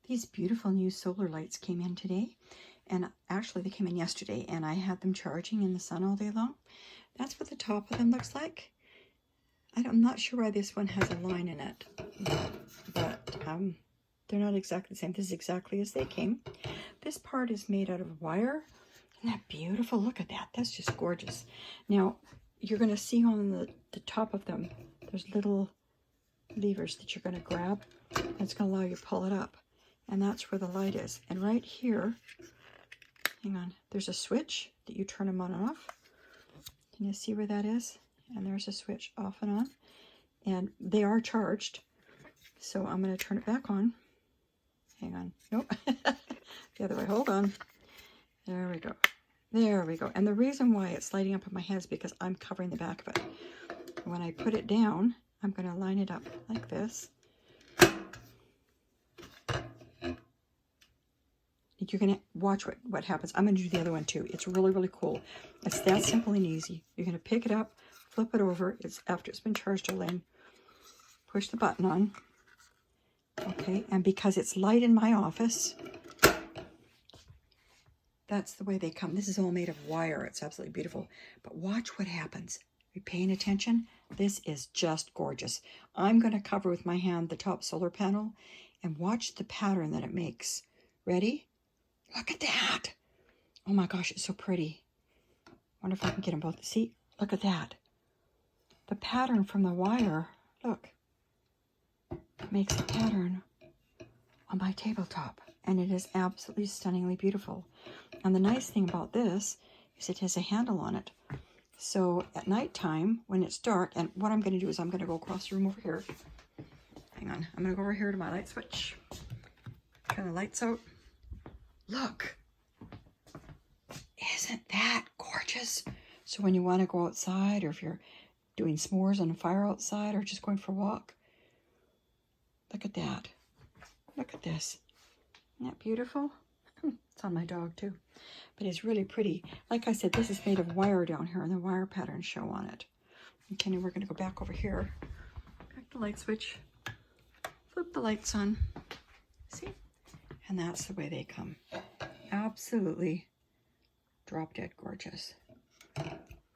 These beautiful new solar lights came in today, and actually they came in yesterday, and I had them charging in the sun all day long. That's what the top of them looks like. I'm not sure why this one has a line in it, but they're not exactly the same. This is exactly as they came. This part is made out of wire. Isn't that beautiful? Look at that. That's just gorgeous. Now, you're going to see on the top of them, there's little levers that you're going to grab. And it's going to allow you to pull it up. And that's where the light is. And right here, hang on, there's a switch that you turn them on and off. Can you see where that is? And there's a switch off and on. And they are charged. So I'm going to turn it back on. Hang on. Nope. The other way. Hold on. There we go. There we go. And the reason why it's lighting up in my head is because I'm covering the back of it. When I put it down, I'm going to line it up like this. You're going to watch what happens. I'm going to do the other one too. It's really, really cool. It's that simple and easy. You're going to pick it up, flip it over. It's after it's been charged all in. Push the button on. Okay, and because it's light in my office, that's the way they come. This is all made of wire. It's absolutely beautiful. But watch what happens. Are you paying attention? This is just gorgeous. I'm going to cover with my hand the top solar panel and watch the pattern that it makes. Ready? Look at that. Oh my gosh, it's so pretty. Wonder if I can get them both. See, look at that. The pattern from the wire, look, makes a pattern on my tabletop. And it is absolutely stunningly beautiful. And the nice thing about this is it has a handle on it. So at nighttime, when it's dark, and what I'm going to do is I'm going to go across the room over here. Hang on. I'm going to go over here to my light switch. Turn the lights out. Look. Isn't that gorgeous? So when you want to go outside, or if you're doing s'mores on a fire outside, or just going for a walk, look at that. Look at this. Isn't that beautiful? It's on my dog too. But it's really pretty. Like I said, this is made of wire down here, and the wire patterns show on it. Okay, now we're going to go back over here. Back to the light switch. Flip the lights on. See? And that's the way they come. Absolutely drop dead gorgeous.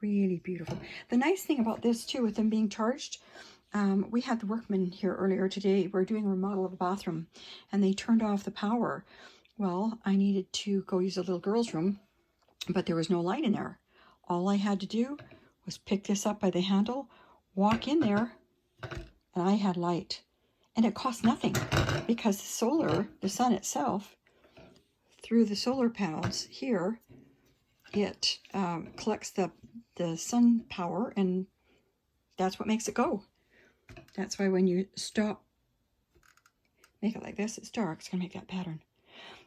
Really beautiful. The nice thing about this too, with them being charged, we had the workmen here earlier today. We're doing a remodel of a bathroom, and they turned off the power. Well, I needed to go use a little girl's room, but there was no light in there. All I had to do was pick this up by the handle, walk in there, and I had light. And it cost nothing, because the solar, the sun itself, through the solar panels here, it collects the sun power, and that's what makes it go. That's why when you stop, make it like this, it's dark, it's going to make that pattern.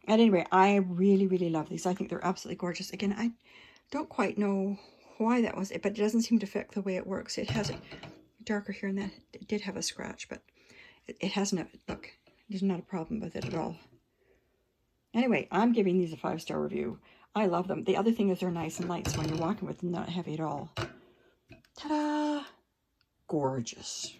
At any rate, I really, really love these. I think they're absolutely gorgeous. Again, I don't quite know why that was it, but it doesn't seem to affect the way it works. It has it darker here, and that it did have a scratch, but it hasn't. Look, there's not a problem with it at all. Anyway, I'm giving these a 5-star review. I love them. The other thing is they're nice and light, so when you're walking with them, not heavy at all. Ta-da! Gorgeous.